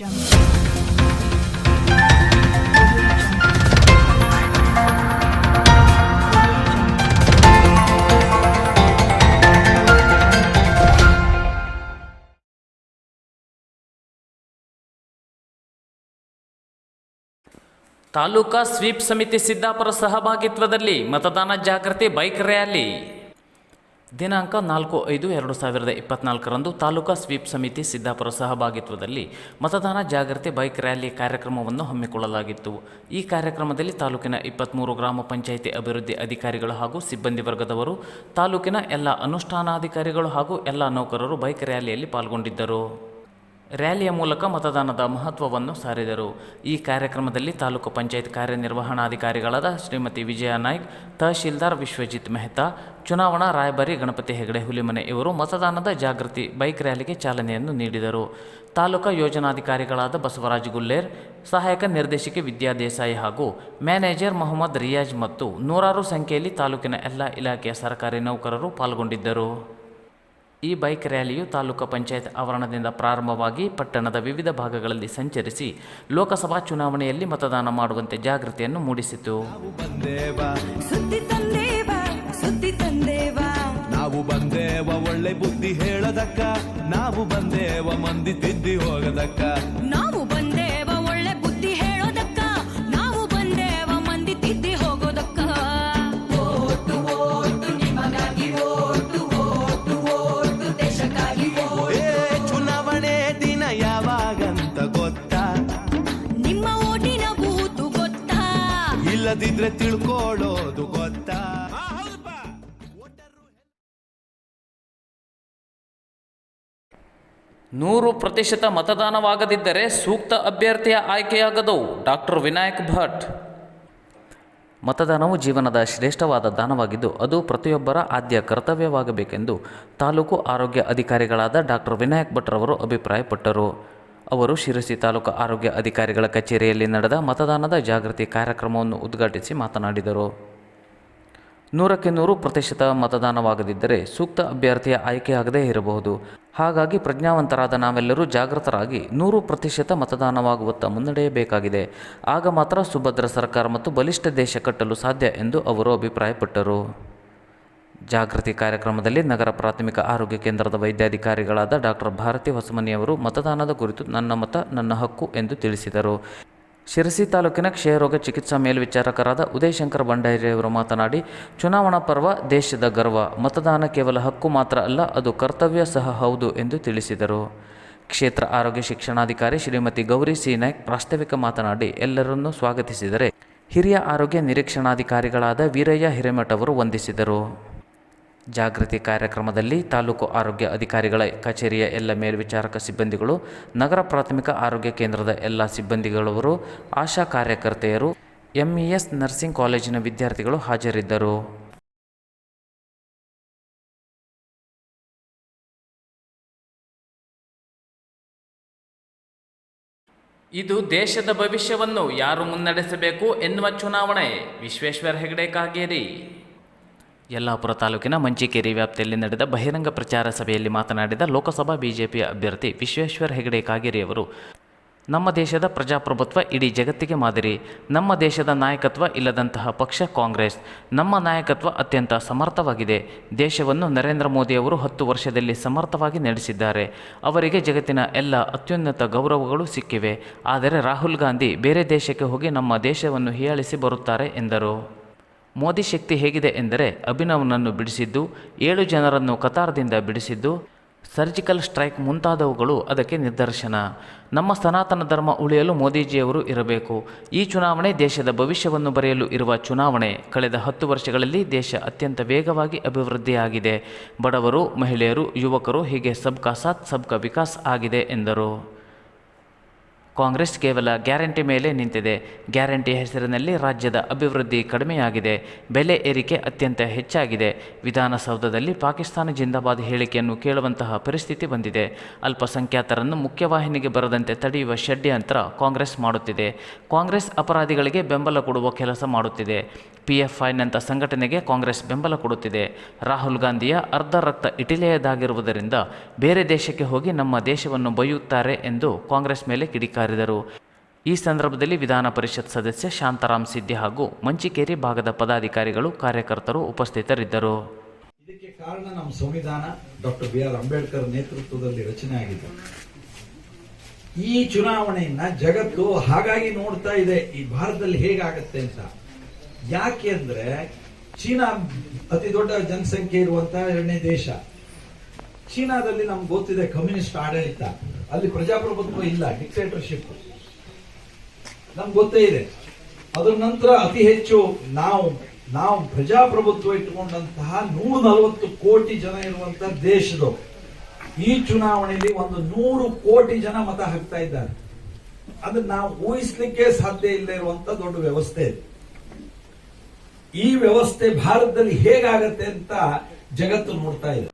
Taluka sweep ಸಮಿತಿ ಸಿದ್ದಾಪುರ ಸಹಭಾಗಿತ್ವದಲ್ಲಿ ಮತದಾನ ಜಾಗೃತಿ ಬೈಕ್ ರ್ಯಾಲಿ. ದಿನಾಂಕ 4/5/2024 ತಾಲೂಕಾ ಸ್ವೀಪ್ ಸಮಿತಿ ಸಿದ್ದಾಪುರ ಸಹಭಾಗಿತ್ವದಲ್ಲಿ ಮತದಾನ ಜಾಗೃತಿ ಬೈಕ್ ರ್ಯಾಲಿ ಕಾರ್ಯಕ್ರಮವನ್ನು ಹಮ್ಮಿಕೊಳ್ಳಲಾಗಿತ್ತು. ಈ ಕಾರ್ಯಕ್ರಮದಲ್ಲಿ ತಾಲೂಕಿನ 23 ಗ್ರಾಮ ಪಂಚಾಯಿತಿ ಅಭಿವೃದ್ಧಿ ಅಧಿಕಾರಿಗಳು ಹಾಗೂ ಸಿಬ್ಬಂದಿ ವರ್ಗದವರು, ತಾಲೂಕಿನ ಎಲ್ಲ ಅನುಷ್ಠಾನಾಧಿಕಾರಿಗಳು ಹಾಗೂ ಎಲ್ಲ ನೌಕರರು ಬೈಕ್ ರ್ಯಾಲಿಯಲ್ಲಿ ಪಾಲ್ಗೊಂಡಿದ್ದರು. ರ್ಯಾಲಿಯ ಮೂಲಕ ಮತದಾನದ ಮಹತ್ವವನ್ನು ಸಾರಿದರು. ಈ ಕಾರ್ಯಕ್ರಮದಲ್ಲಿ ತಾಲೂಕು ಪಂಚಾಯತ್ ಕಾರ್ಯನಿರ್ವಹಣಾಧಿಕಾರಿಗಳಾದ ಶ್ರೀಮತಿ ವಿಜಯ ನಾಯ್ಕ್, ತಹಶೀಲ್ದಾರ್ ವಿಶ್ವಜಿತ್ ಮೆಹ್ತಾ, ಚುನಾವಣಾ ರಾಯಭಾರಿ ಗಣಪತಿ ಹೆಗಡೆ ಹುಲಿಮನೆ ಇವರು ಮತದಾನದ ಜಾಗೃತಿ ಬೈಕ್ ರ್ಯಾಲಿಗೆ ಚಾಲನೆಯನ್ನು ನೀಡಿದರು. ತಾಲೂಕಾ ಯೋಜನಾಧಿಕಾರಿಗಳಾದ ಬಸವರಾಜ್ ಗುಲ್ಲೇರ್, ಸಹಾಯಕ ನಿರ್ದೇಶಕಿ ವಿದ್ಯಾ ದೇಸಾಯಿ ಹಾಗೂ ಮ್ಯಾನೇಜರ್ ಮೊಹಮ್ಮದ್ ರಿಯಾಜ್ ಮತ್ತು ನೂರಾರು ಸಂಖ್ಯೆಯಲ್ಲಿ ತಾಲೂಕಿನ ಎಲ್ಲ ಇಲಾಖೆಯ ಸರ್ಕಾರಿ ನೌಕರರು ಪಾಲ್ಗೊಂಡಿದ್ದರು. ಈ ಬೈಕ್ ರ್ಯಾಲಿಯು ತಾಲೂಕು ಪಂಚಾಯತ್ ಆವರಣದಿಂದ ಪ್ರಾರಂಭವಾಗಿ ಪಟ್ಟಣದ ವಿವಿಧ ಭಾಗಗಳಲ್ಲಿ ಸಂಚರಿಸಿ ಲೋಕಸಭಾ ಚುನಾವಣೆಯಲ್ಲಿ ಮತದಾನ ಮಾಡುವಂತೆ ಜಾಗೃತಿಯನ್ನು ಮೂಡಿಸಿತು. ನಾವು ಬಂದೇವ ಒಳ್ಳೆ ಬುದ್ಧಿ ಹೇಳದಕ್ಕ, ನಾವು ಬಂದೇವ ಮಂದಿ ತಿದ್ದಿ ಹೋಗದಕ್ಕ, ನಾವು ಬಂದೇವ ಒಳ್ಳೆ ಬುದ್ಧಿ ಹೇಳೋದಕ್ಕ, ನಾವು ಬಂದೇವ ಮಂದಿ ತಿದ್ದಿ ಹೋಗೋದಕ್ಕ. ಓಟು ಓಟು ನಿಮಗಾಗಿ ಓಟು ಓಟು ಓಟು ದೇಶಕ್ಕಾಗಿ ಏ ಚುನಾವಣೆ ದಿನ ಯಾವಾಗಂತ ಗೊತ್ತಾ? ನಿಮ್ಮ ಓಟಿನ ಬೂತು ಗೊತ್ತಾ? ಇಲ್ಲದಿದ್ರೆ ತಿಳ್ಕೊಳ್ಳೋದು ಗೊತ್ತಾ? 100% ಮತದಾನವಾಗದಿದ್ದರೆ ಸೂಕ್ತ ಅಭ್ಯರ್ಥಿಯ ಆಯ್ಕೆಯಾಗದು. ಡಾಕ್ಟರ್ ವಿನಾಯಕ್ ಭಟ್. ಮತದಾನವು ಜೀವನದ ಶ್ರೇಷ್ಠವಾದ ದಾನವಾಗಿದ್ದು ಅದು ಪ್ರತಿಯೊಬ್ಬರ ಆದ್ಯ ಕರ್ತವ್ಯವಾಗಬೇಕೆಂದು ತಾಲೂಕು ಆರೋಗ್ಯ ಅಧಿಕಾರಿಗಳಾದ ಡಾಕ್ಟರ್ ವಿನಾಯಕ್ ಭಟ್ರವರು ಅಭಿಪ್ರಾಯಪಟ್ಟರು. ಅವರು ಶಿರಸಿ ತಾಲೂಕು ಆರೋಗ್ಯ ಅಧಿಕಾರಿಗಳ ಕಚೇರಿಯಲ್ಲಿ ನಡೆದ ಮತದಾನದ ಜಾಗೃತಿ ಕಾರ್ಯಕ್ರಮವನ್ನು ಉದ್ಘಾಟಿಸಿ ಮಾತನಾಡಿದರು. 100% ಮತದಾನವಾಗದಿದ್ದರೆ ಸೂಕ್ತ ಅಭ್ಯರ್ಥಿಯ ಆಯ್ಕೆಯಾಗದೇ ಇರಬಹುದು. ಹಾಗಾಗಿ ಪ್ರಜ್ಞಾವಂತರಾದ ನಾವೆಲ್ಲರೂ ಜಾಗೃತರಾಗಿ 100% ಮತದಾನವಾಗುವತ್ತ ಮುನ್ನಡೆಯಬೇಕಾಗಿದೆ. ಆಗ ಮಾತ್ರ ಸುಭದ್ರ ಸರ್ಕಾರ ಮತ್ತು ಬಲಿಷ್ಠ ದೇಶ ಕಟ್ಟಲು ಸಾಧ್ಯ ಎಂದು ಅವರು ಅಭಿಪ್ರಾಯಪಟ್ಟರು. ಜಾಗೃತಿ ಕಾರ್ಯಕ್ರಮದಲ್ಲಿ ನಗರ ಪ್ರಾಥಮಿಕ ಆರೋಗ್ಯ ಕೇಂದ್ರದ ವೈದ್ಯಾಧಿಕಾರಿಗಳಾದ ಡಾಕ್ಟರ್ ಭಾರತಿ ಹೊಸಮನಿಯವರು ಮತದಾನದ ಕುರಿತು ನನ್ನ ಮತ ನನ್ನ ಹಕ್ಕು ಎಂದು ತಿಳಿಸಿದರು. ಶಿರಸಿ ತಾಲೂಕಿನ ಕ್ಷಯರೋಗ ಚಿಕಿತ್ಸಾ ಮೇಲ್ವಿಚಾರಕರಾದ ಉದಯಶಂಕರ್ ಭಂಡಾರಿಯವರು ಮಾತನಾಡಿ, ಚುನಾವಣಾ ಪರ್ವ ದೇಶದ ಗರ್ವ. ಮತದಾನ ಕೇವಲ ಹಕ್ಕು ಮಾತ್ರ ಅಲ್ಲ, ಅದು ಕರ್ತವ್ಯ ಸಹ ಹೌದು ಎಂದು ತಿಳಿಸಿದರು. ಕ್ಷೇತ್ರ ಆರೋಗ್ಯ ಶಿಕ್ಷಣಾಧಿಕಾರಿ ಶ್ರೀಮತಿ ಗೌರಿ ಸಿ ನಾಯ್ಕ್ ಪ್ರಾಸ್ತಾವಿಕ ಮಾತನಾಡಿ ಎಲ್ಲರನ್ನೂ ಸ್ವಾಗತಿಸಿದರೆ, ಹಿರಿಯ ಆರೋಗ್ಯ ನಿರೀಕ್ಷಣಾಧಿಕಾರಿಗಳಾದ ವೀರಯ್ಯ ಹಿರೇಮಠ ಅವರು ವಂದಿಸಿದರು. ಜಾಗೃತಿ ಕಾರ್ಯಕ್ರಮದಲ್ಲಿ ತಾಲೂಕು ಆರೋಗ್ಯ ಅಧಿಕಾರಿಗಳ ಕಚೇರಿಯ ಎಲ್ಲ ಮೇಲ್ವಿಚಾರಕ ಸಿಬ್ಬಂದಿಗಳು, ನಗರ ಪ್ರಾಥಮಿಕ ಆರೋಗ್ಯ ಕೇಂದ್ರದ ಎಲ್ಲ ಸಿಬ್ಬಂದಿಗಳವರು, ಆಶಾ ಕಾರ್ಯಕರ್ತೆಯರು, ಎಂಇಎಸ್ ನರ್ಸಿಂಗ್ ಕಾಲೇಜಿನ ವಿದ್ಯಾರ್ಥಿಗಳು ಹಾಜರಿದ್ದರು. ಇದು ದೇಶದ ಭವಿಷ್ಯವನ್ನು ಯಾರು ಮುನ್ನಡೆಸಬೇಕು ಎನ್ನುವ ಚುನಾವಣೆ. ವಿಶ್ವೇಶ್ವರ ಹೆಗಡೆ ಕಾಗೇರಿ. ಯಲ್ಲಾಪುರ ತಾಲೂಕಿನ ಮಂಚಿಕೇರಿ ವ್ಯಾಪ್ತಿಯಲ್ಲಿ ನಡೆದ ಬಹಿರಂಗ ಪ್ರಚಾರ ಸಭೆಯಲ್ಲಿ ಮಾತನಾಡಿದ ಲೋಕಸಭಾ ಬಿಜೆಪಿಯ ಅಭ್ಯರ್ಥಿ ವಿಶ್ವೇಶ್ವರ ಹೆಗಡೆ ಕಾಗೇರಿಯವರು, ನಮ್ಮ ದೇಶದ ಪ್ರಜಾಪ್ರಭುತ್ವ ಇಡೀ ಜಗತ್ತಿಗೆ ಮಾದರಿ. ನಮ್ಮ ದೇಶದ ನಾಯಕತ್ವ ಇಲ್ಲದಂತಹ ಪಕ್ಷ ಕಾಂಗ್ರೆಸ್. ನಮ್ಮ ನಾಯಕತ್ವ ಅತ್ಯಂತ ಸಮರ್ಥವಾಗಿದೆ. ದೇಶವನ್ನು ನರೇಂದ್ರ ಮೋದಿಯವರು 10 ವರ್ಷದಲ್ಲಿ ಸಮರ್ಥವಾಗಿ ನಡೆಸಿದ್ದಾರೆ. ಅವರಿಗೆ ಜಗತ್ತಿನ ಎಲ್ಲ ಅತ್ಯುನ್ನತ ಗೌರವಗಳು ಸಿಕ್ಕಿವೆ. ಆದರೆ ರಾಹುಲ್ ಗಾಂಧಿ ಬೇರೆ ದೇಶಕ್ಕೆ ಹೋಗಿ ನಮ್ಮ ದೇಶವನ್ನು ಹೀಯಾಳಿಸಿ ಬರುತ್ತಾರೆ ಎಂದರು. ಮೋದಿ ಶಕ್ತಿ ಹೇಗಿದೆ ಎಂದರೆ ಅಭಿನವ್ನನ್ನು ಬಿಡಿಸಿದ್ದು, 7 ಜನರನ್ನು ಕತಾರ್ದಿಂದ ಬಿಡಿಸಿದ್ದು, ಸರ್ಜಿಕಲ್ ಸ್ಟ್ರೈಕ್ ಮುಂತಾದವುಗಳು ಅದಕ್ಕೆ ನಿದರ್ಶನ. ನಮ್ಮ ಸನಾತನ ಧರ್ಮ ಉಳಿಯಲು ಮೋದಿಜಿಯವರು ಇರಬೇಕು. ಈ ಚುನಾವಣೆ ದೇಶದ ಭವಿಷ್ಯವನ್ನು ಬರೆಯಲು ಇರುವ ಚುನಾವಣೆ. ಕಳೆದ 10 ವರ್ಷಗಳಲ್ಲಿ ದೇಶ ಅತ್ಯಂತ ವೇಗವಾಗಿ ಅಭಿವೃದ್ಧಿಯಾಗಿದೆ. ಬಡವರು, ಮಹಿಳೆಯರು, ಯುವಕರು ಹೀಗೆ ಸಬ್ಕಾ ಸಾಥ್ ಸಬ್ಕಾ ವಿಕಾಸ್ ಆಗಿದೆ ಎಂದರು. ಕಾಂಗ್ರೆಸ್ ಕೇವಲ ಗ್ಯಾರಂಟಿ ಮೇಲೆ ನಿಂತಿದೆ. ಗ್ಯಾರಂಟಿ ಹೆಸರಿನಲ್ಲಿ ರಾಜ್ಯದ ಅಭಿವೃದ್ಧಿ ಕಡಿಮೆಯಾಗಿದೆ. ಬೆಲೆ ಏರಿಕೆ ಅತ್ಯಂತ ಹೆಚ್ಚಾಗಿದೆ. ವಿಧಾನಸೌಧದಲ್ಲಿ ಪಾಕಿಸ್ತಾನ ಜಿಂದಾಬಾದ್ ಹೇಳಿಕೆಯನ್ನು ಕೇಳುವಂತಹ ಪರಿಸ್ಥಿತಿ ಬಂದಿದೆ. ಅಲ್ಪಸಂಖ್ಯಾತರನ್ನು ಮುಖ್ಯವಾಹಿನಿಗೆ ಬರದಂತೆ ತಡೆಯುವ ಷಡ್ಯಂತ್ರ ಕಾಂಗ್ರೆಸ್ ಮಾಡುತ್ತಿದೆ. ಕಾಂಗ್ರೆಸ್ ಅಪರಾಧಿಗಳಿಗೆ ಬೆಂಬಲ ಕೊಡುವ ಕೆಲಸ ಮಾಡುತ್ತಿದೆ. PFIನಂಥ ಸಂಘಟನೆಗೆ ಕಾಂಗ್ರೆಸ್ ಬೆಂಬಲ ಕೊಡುತ್ತಿದೆ. ರಾಹುಲ್ ಗಾಂಧಿಯ ಅರ್ಧ ರಕ್ತ ಇಟಲಿಯದಾಗಿರುವುದರಿಂದ ಬೇರೆ ದೇಶಕ್ಕೆ ಹೋಗಿ ನಮ್ಮ ದೇಶವನ್ನು ಬೈಯುತ್ತಾರೆ ಎಂದು ಕಾಂಗ್ರೆಸ್ ಮೇಲೆ ಕಿಡಿಕಾರಿದರು. ಈ ಸಂದರ್ಭದಲ್ಲಿ ವಿಧಾನ ಪರಿಷತ್ ಸದಸ್ಯ ಶಾಂತಾರಾಮ್ ಸಿದ್ದಿ ಹಾಗೂ ಮಂಚಿಕೇರಿ ಭಾಗದ ಪದಾಧಿಕಾರಿಗಳು, ಕಾರ್ಯಕರ್ತರು ಉಪಸ್ಥಿತರಿದ್ದರು. ಇದಕ್ಕೆ ಕಾರಣ ನಮ್ಮ ಸಂವಿಧಾನ ಡಾಕ್ಟರ್ BR ಅಂಬೇಡ್ಕರ್ ನೇತೃತ್ವದಲ್ಲಿ ರಚನೆ ಆಗಿದೆ. ಈ ಚುನಾವಣೆಯನ್ನ ಜಗತ್ತು ಹಾಗಾಗಿ ನೋಡ್ತಾ ಇದೆ, ಈ ಭಾರತದಲ್ಲಿ ಹೇಗಾಗತ್ತೆ ಅಂತ. ಯಾಕೆ ಅಂದ್ರೆ ಚೀನಾ ಅತಿ ದೊಡ್ಡ ಜನಸಂಖ್ಯೆ ಇರುವಂತಹ 2ನೇ ದೇಶ. ಚೀನಾದಲ್ಲಿ ನಮ್ಗೆ ಗೊತ್ತಿದೆ ಕಮ್ಯುನಿಸ್ಟ್ ಆಡಳಿತ, ಅಲ್ಲಿ ಪ್ರಜಾಪ್ರಭುತ್ವ ಇಲ್ಲ, ಡಿಕ್ಟೇಟರ್ಶಿಪ್ ನಮ್ಗೆ ಗೊತ್ತೇ ಇದೆ. ಅದರ ನಂತರ ಅತಿ ಹೆಚ್ಚು ನಾವು ಪ್ರಜಾಪ್ರಭುತ್ವ ಇಟ್ಟುಕೊಂಡಂತಹ 140 ಕೋಟಿ ಜನ ಇರುವಂತಹ ದೇಶದವರು ಈ ಚುನಾವಣೆಯಲ್ಲಿ 100 ಕೋಟಿ ಜನ ಮತ ಹಾಕ್ತಾ ಇದ್ದಾರೆ. ಅದನ್ನ ನಾವು ಊಹಿಸ್ಲಿಕ್ಕೆ ಸಾಧ್ಯ ಇಲ್ಲದೆ ಇರುವಂತ ದೊಡ್ಡ ವ್ಯವಸ್ಥೆ ಇದೆ. ಈ ವ್ಯವಸ್ಥೆ ಭಾರತದಲ್ಲಿ ಹೇಗಾಗತ್ತೆ ಅಂತ ಜಗತ್ತು ನೋಡ್ತಾ ಇದೆ.